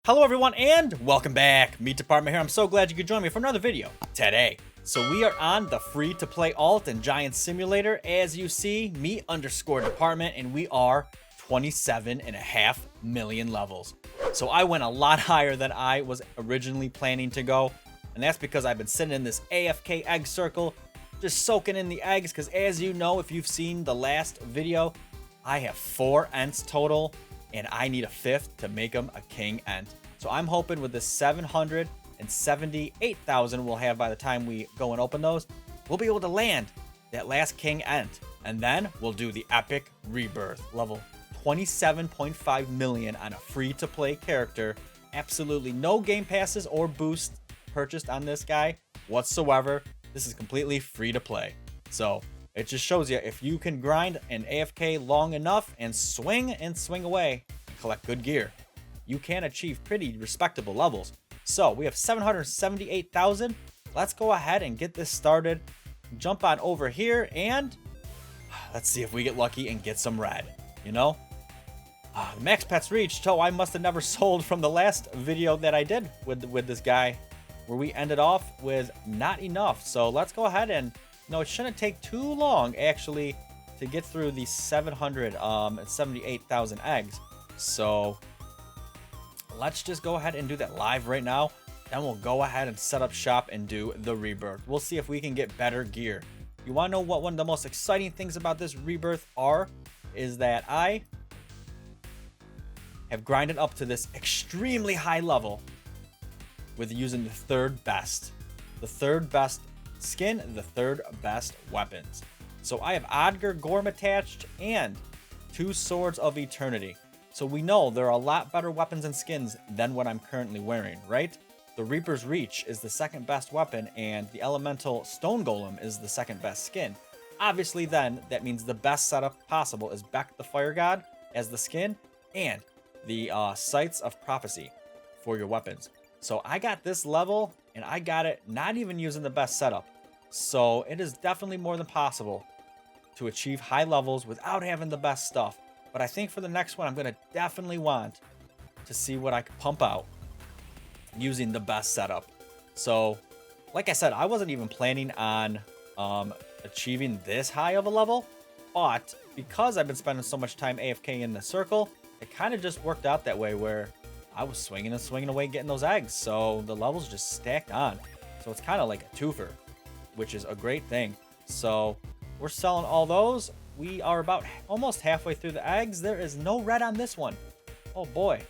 Hello everyone and welcome back. Meat Department here. I'm so glad you could join me for another video today. So we are on the free to play alt and giant simulator. As you see, meat_department, and we are 27.5 million levels. So I went a lot higher than I was originally planning to go. And that's because I've been sitting in this AFK egg circle, just soaking in the eggs. Because as you know, if you've seen the last video, I have 4 ents total. And I need a 5th to make him a king ent. So I'm hoping with the 778,000 we'll have by the time we go and open those, we'll be able to land that last king ent. And then we'll do the epic rebirth, level 27.5 million on a free-to-play character. Absolutely no game passes or boosts purchased on this guy whatsoever. This is completely free to play. So it just shows you if you can grind an AFK long enough and swing away and collect good gear, you can achieve pretty respectable levels. So we have 778,000. Let's go ahead and get this started. Jump on over here and let's see if we get lucky and get some red, you know? The max pets reached. So I must have never sold from the last video that I did with this guy where we ended off with not enough. So let's go ahead and it shouldn't take too long, actually, to get through these 778,000 eggs. So let's just go ahead and do that live right now. Then we'll go ahead and set up shop and do the rebirth. We'll see if we can get better gear. You want to know what one of the most exciting things about this rebirth is that I have grinded up to this extremely high level with using the third best skin, the third best weapons. So I have Odger Gorm attached and 2 Swords of Eternity. So we know there are a lot better weapons and skins than what I'm currently wearing, right? The Reaper's Reach is the second best weapon, and the Elemental Stone Golem is the second best skin. Obviously then, that means the best setup possible is Beck the Fire God as the skin, and the Scythes of Prophecy for your weapons. So I got this level, and I got it not even using the best setup. So it is definitely more than possible to achieve high levels without having the best stuff. But I think for the next one, I'm going to definitely want to see what I can pump out using the best setup. So like I said, I wasn't even planning on achieving this high of a level. But because I've been spending so much time AFK in the circle, it kind of just worked out that way where I was swinging and swinging away getting those eggs. So the levels just stacked on. So it's kind of like a twofer, which is a great thing. So we're selling all those. We are about almost halfway through the eggs. There is no red on this one. Oh boy.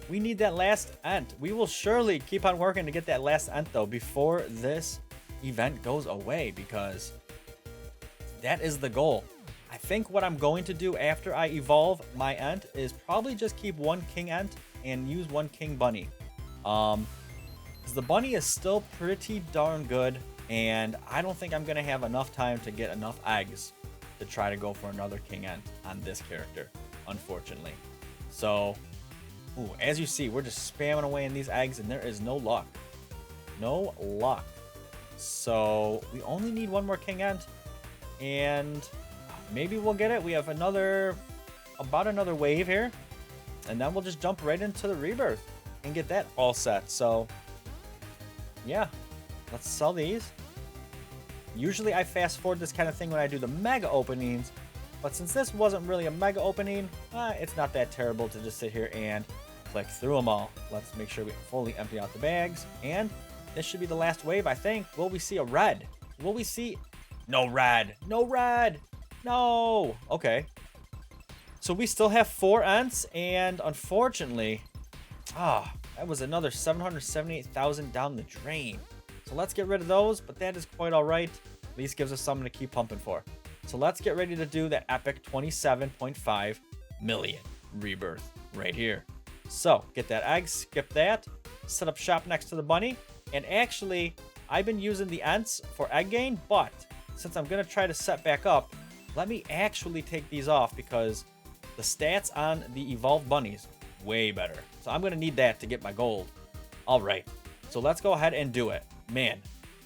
We need that last ent. We will surely keep on working to get that last ent though before this event goes away, because that is the goal. I think what I'm going to do after I evolve my ent is probably just keep 1 king ent and use 1 king bunny. Because the bunny is still pretty darn good, and I don't think I'm going to have enough time to get enough eggs to try to go for another king ent on this character, unfortunately. So, as you see, we're just spamming away in these eggs, and there is no luck. No luck. So, we only need 1 more king ent, and maybe we'll get it. We have about another wave here, and then we'll just jump right into the rebirth and get that all set. So, yeah. Let's sell these. Usually I fast forward this kind of thing when I do the mega openings, but since this wasn't really a mega opening, it's not that terrible to just sit here and click through them all. Let's make sure we fully empty out the bags, and this should be the last wave, I think. Will we see a red? Will we see... No red. No red. No. Okay. So we still have 4 ents, and unfortunately, that was another 778,000 down the drain. So let's get rid of those, but that is quite all right. At least gives us something to keep pumping for. So let's get ready to do that epic 27.5 million rebirth right here. So get that egg, skip that, set up shop next to the bunny. And actually, I've been using the ents for egg gain, but since I'm going to try to set back up, let me actually take these off, because the stats on the evolved bunnies, way better. So I'm going to need that to get my gold. All right, so let's go ahead and do it. Man,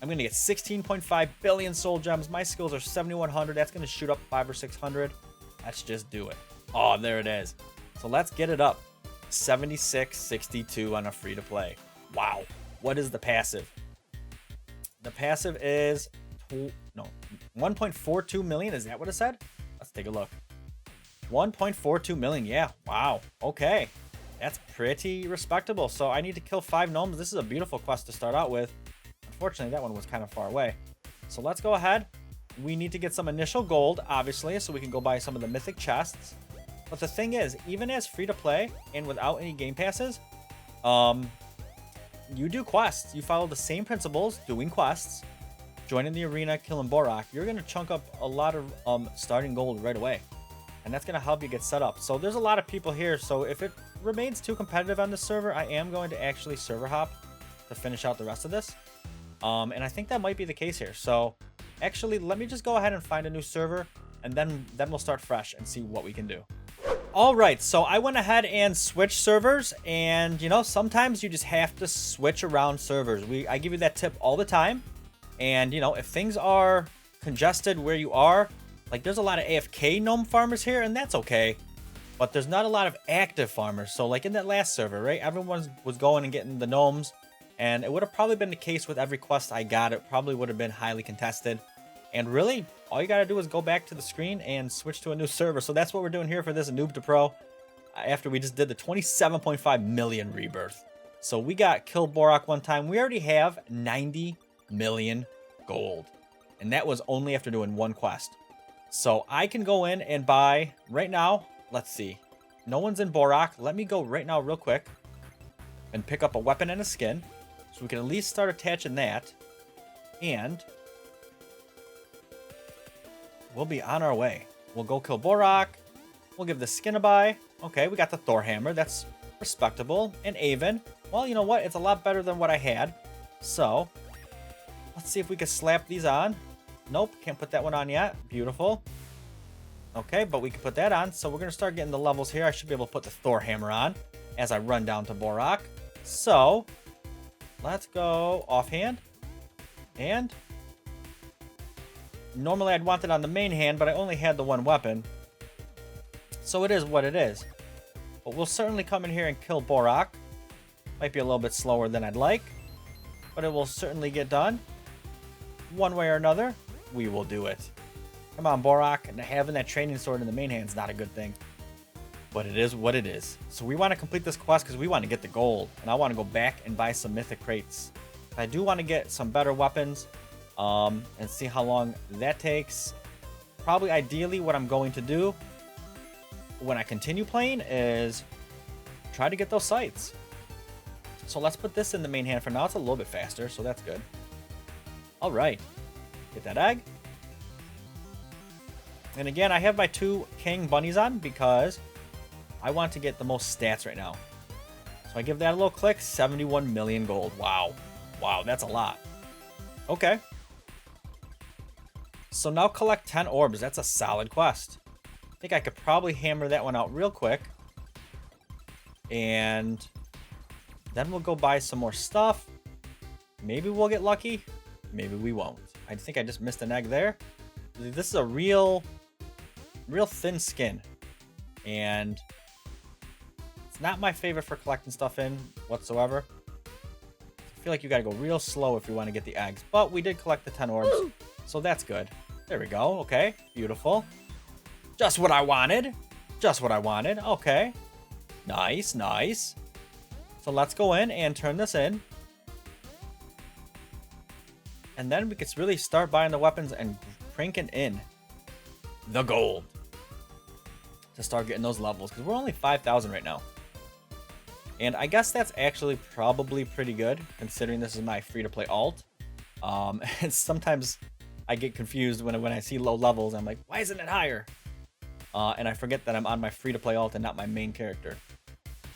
I'm going to get 16.5 billion soul gems. My skills are 7,100. That's going to shoot up 500 or 600. Let's just do it. Oh, there it is. So let's get it up. 76.62 on a free-to-play. Wow. What is the passive? The passive is 1.42 million. Is that what it said? Let's take a look. 1.42 million. Yeah. Wow. Okay. That's pretty respectable. So I need to kill 5 gnomes. This is a beautiful quest to start out with. Unfortunately, that one was kind of far away. So let's go ahead. We need to get some initial gold, obviously, so we can go buy some of the mythic chests. But the thing is, even as free-to-play and without any game passes, you do quests. You follow the same principles, doing quests, joining the arena, killing Borak. You're going to chunk up a lot of starting gold right away. And that's going to help you get set up. So there's a lot of people here. So if it remains too competitive on this server, I am going to actually server hop to finish out the rest of this. And I think that might be the case here. So actually, let me just go ahead and find a new server, and then we'll start fresh and see what we can do. All right, so I went ahead and switched servers, and you know, sometimes you just have to switch around servers. I give you that tip all the time. And you know, if things are congested where you are, like there's a lot of AFK gnome farmers here, and that's okay. But there's not a lot of active farmers. So like in that last server, right? Everyone was going and getting the gnomes. And it would have probably been the case with every quest I got. It probably would have been highly contested. And really, all you got to do is go back to the screen and switch to a new server. So that's what we're doing here for this Noob to Pro. After we just did the 27.5 million rebirth. So we got killed Borak one time. We already have 90 million gold. And that was only after doing one quest. So I can go in and buy right now. Let's see. No one's in Borak. Let me go right now real quick and pick up a weapon and a skin. So we can at least start attaching that. And we'll be on our way. We'll go kill Borak. We'll give the skin a buy. Okay, we got the Thor hammer. That's respectable. And Avon. Well, you know what? It's a lot better than what I had. So let's see if we can slap these on. Nope, can't put that one on yet. Beautiful. Okay, but we can put that on. So we're going to start getting the levels here. I should be able to put the Thor hammer on as I run down to Borak. So let's go offhand. And normally I'd want it on the main hand, but I only had the one weapon. So it is what it is. But we'll certainly come in here and kill Borak. Might be a little bit slower than I'd like, but it will certainly get done. One way or another, we will do it. Come on, Borak. And having that training sword in the main hand is not a good thing. But it is what it is. So we want to complete this quest because we want to get the gold. And I want to go back and buy some mythic crates. I do want to get some better weapons. And see how long that takes. Probably ideally what I'm going to do when I continue playing is try to get those scythes. So let's put this in the main hand for now. It's a little bit faster, so that's good. All right. Get that egg. And again, I have my 2 king bunnies on because I want to get the most stats right now. So I give that a little click. 71 million gold. Wow. Wow, that's a lot. Okay. So now collect 10 orbs. That's a solid quest. I think I could probably hammer that one out real quick. And then we'll go buy some more stuff. Maybe we'll get lucky. Maybe we won't. I think I just missed an egg there. This is a real thin skin. And it's not my favorite for collecting stuff in whatsoever. I feel like you gotta go real slow if you want to get the eggs. But we did collect the 10 orbs. So that's good. There we go. Okay. Beautiful. Just what I wanted. Just what I wanted. Okay. Nice, nice. So let's go in and turn this in. And then we could really start buying the weapons and cranking in the gold to start getting those levels, because we're only 5,000 right now. And I guess that's actually probably pretty good considering this is my free-to-play alt. And sometimes I get confused when I see low levels. I'm like, why isn't it higher? And I forget that I'm on my free-to-play alt and not my main character.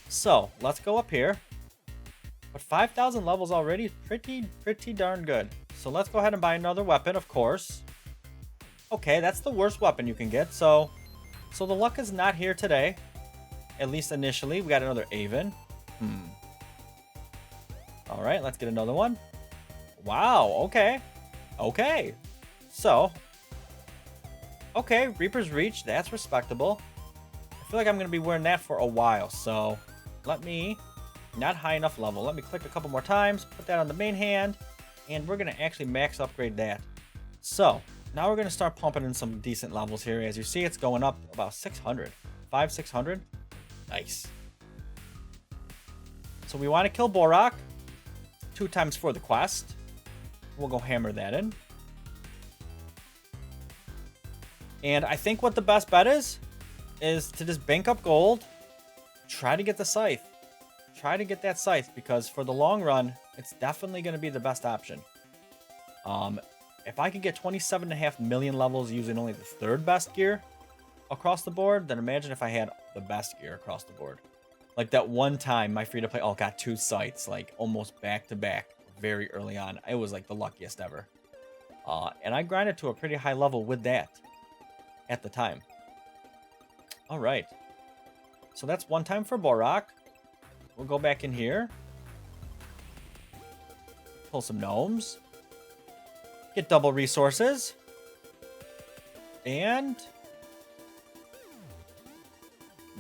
So let's go up here. But 5,000 levels already, pretty darn good. So let's go ahead and buy another weapon, of course. Okay, that's the worst weapon you can get. So the luck is not here today. At least initially. We got another Avon. All right, let's get another one. Wow, okay. Okay. So, okay, Reaper's Reach. That's respectable. I feel like I'm going to be wearing that for a while. So let me, not high enough level. Let me click a couple more times, put that on the main hand, and we're going to actually max upgrade that. So now we're going to start pumping in some decent levels here. As you see, it's going up about 600, 600. Nice. So we want to kill Borak 2 times for the quest. We'll go hammer that in. And I think what the best bet is to just bank up gold, try to get the Scythe. Try to get that Scythe, because for the long run, it's definitely going to be the best option. If I could get 27.5 million levels using only the 3rd best gear across the board, then imagine if I had the best gear across the board. Like that one time my free-to-play got 2 Scythes, like almost back-to-back very early on. It was like the luckiest ever. And I grinded to a pretty high level with that at the time. All right. So that's 1 time for Borak. We'll go back in here. Pull some gnomes. Get double resources. And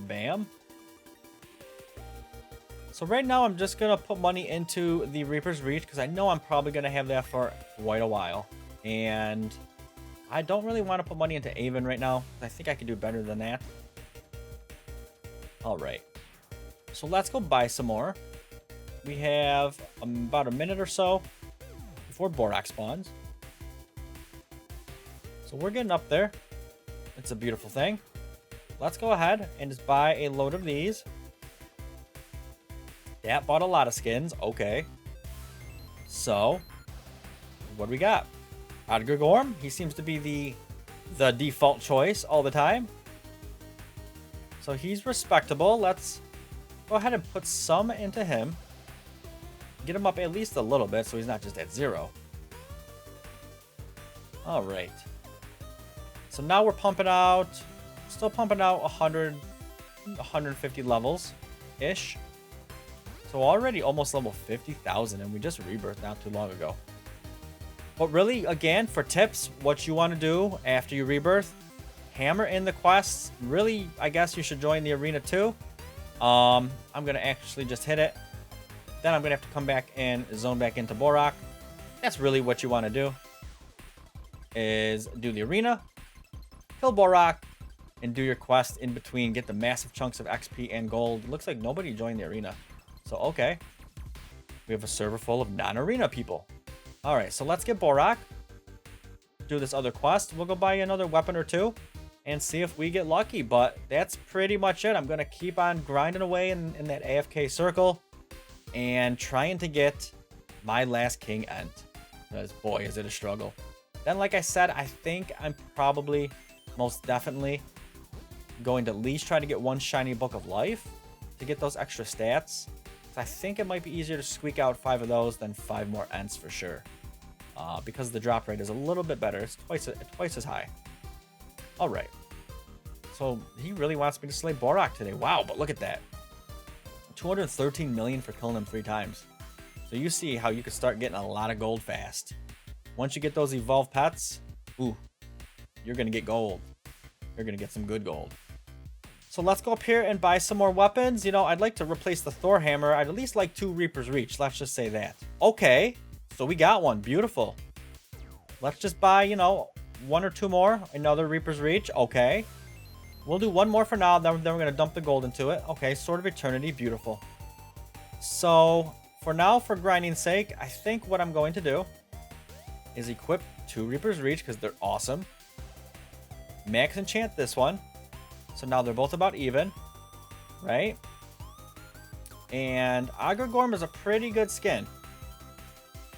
bam. So right now I'm just going to put money into the Reaper's Reach, because I know I'm probably going to have that for quite a while. And I don't really want to put money into Avon right now. I think I can do better than that. All right. So let's go buy some more. We have about a minute or so before Borak spawns. So we're getting up there. It's a beautiful thing. Let's go ahead and just buy a load of these. That bought a lot of skins. Okay. So, what do we got? Adgar Gorm. He seems to be the default choice all the time. So he's respectable. Let's go ahead and put some into him. Get him up at least a little bit so he's not just at 0. All right. So now we're pumping out, still pumping out 100, 150 levels-ish. So already almost level 50,000, and we just rebirthed not too long ago. But really, again, for tips, what you want to do after you rebirth, hammer in the quests. Really, I guess you should join the arena too. I'm going to actually just hit it. Then I'm going to have to come back and zone back into Borak. That's really what you want to do, is do the arena, kill Borak, and do your quest in between. Get the massive chunks of XP and gold. Looks like nobody joined the arena. So, okay. We have a server full of non-arena people. All right, so let's get Borak. Do this other quest. We'll go buy another weapon or 2 and see if we get lucky. But that's pretty much it. I'm going to keep on grinding away in that AFK circle and trying to get my last King Ent. Because, boy, is it a struggle. Then, like I said, I think I'm probably most definitely going to at least try to get 1 shiny Book of Life to get those extra stats. I think it might be easier to squeak out 5 of those than 5 more Ents for sure. Because the drop rate is a little bit better. It's twice as high. All right. So he really wants me to slay Borak today. Wow, but look at that. 213 million for killing him 3 times. So you see how you can start getting a lot of gold fast. Once you get those evolved pets, ooh, you're going to get gold. You're going to get some good gold. So let's go up here and buy some more weapons. You know, I'd like to replace the Thor hammer. I'd at least like 2 Reaper's Reach. Let's just say that. Okay, so we got one. Beautiful. Let's just buy, you know, 1 or 2 more. Another Reaper's Reach. Okay. We'll do 1 more for now. Then we're going to dump the gold into it. Okay, Sword of Eternity. Beautiful. So for now, for grinding's sake, I think what I'm going to do is equip 2 Reaper's Reach because they're awesome. Max enchant this one. So now they're both about even, right? And Adgar Gorm is a pretty good skin.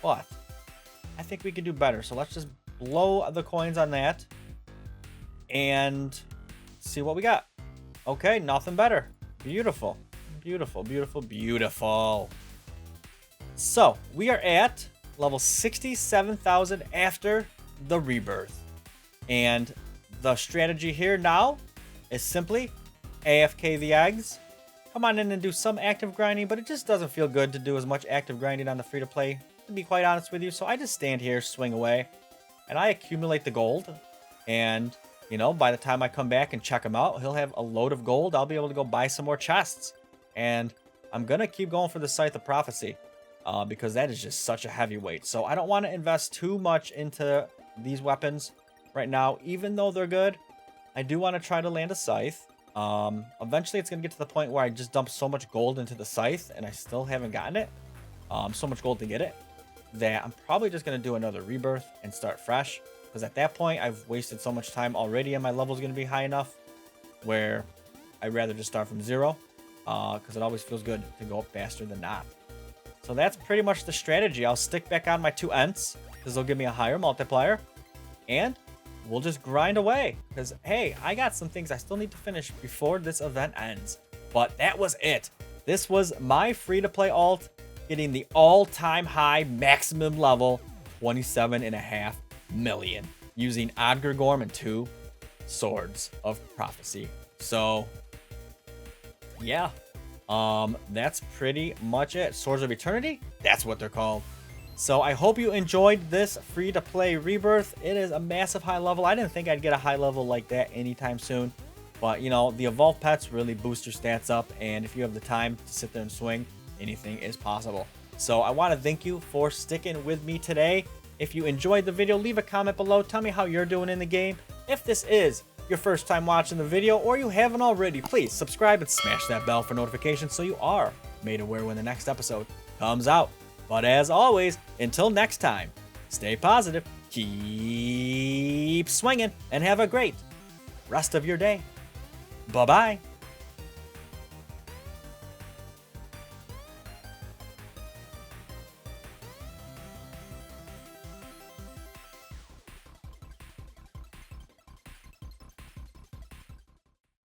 But I think we could do better. So let's just blow the coins on that and see what we got. Okay, nothing better. Beautiful. Beautiful, beautiful, beautiful. So we are at level 67,000 after the rebirth. And the strategy here now is simply AFK the eggs. Come on in and do some active grinding, but it just doesn't feel good to do as much active grinding on the free-to-play, to be quite honest with you. So I just stand here, swing away, and I accumulate the gold. And, you know, by the time I come back and check him out, he'll have a load of gold. I'll be able to go buy some more chests. And I'm going to keep going for the Scythe of Prophecy because that is just such a heavyweight. So I don't want to invest too much into these weapons right now, even though they're good. I do want to try to land a Scythe. Eventually it's going to get to the point where I just dump so much gold into the Scythe and I still haven't gotten it. So much gold to get it that I'm probably just going to do another rebirth and start fresh. Because at that point, I've wasted so much time already and my level's going to be high enough where I'd rather just start from 0. Because it always feels good to go up faster than not. So that's pretty much the strategy. I'll stick back on my 2 Ents because they'll give me a higher multiplier. And we'll just grind away. Because, hey, I got some things I still need to finish before this event ends. But that was it. This was my free-to-play alt getting the all-time high maximum level 27.5 million using Odger Gorm and 2 Swords of Prophecy. So yeah, that's pretty much it. Swords of Eternity, that's what they're called. So I hope you enjoyed this free-to-play rebirth. It is a massive high level. I didn't think I'd get a high level like that anytime soon, but you know, the evolved pets really boost your stats up, and if you have the time to sit there and swing, anything is possible. So I want to thank you for sticking with me today. If you enjoyed the video, leave a comment below. Tell me how you're doing in the game. If this is your first time watching the video or you haven't already, please subscribe and smash that bell for notifications so you are made aware when the next episode comes out. But as always, until next time, stay positive, keep swinging, and have a great rest of your day. Bye-bye.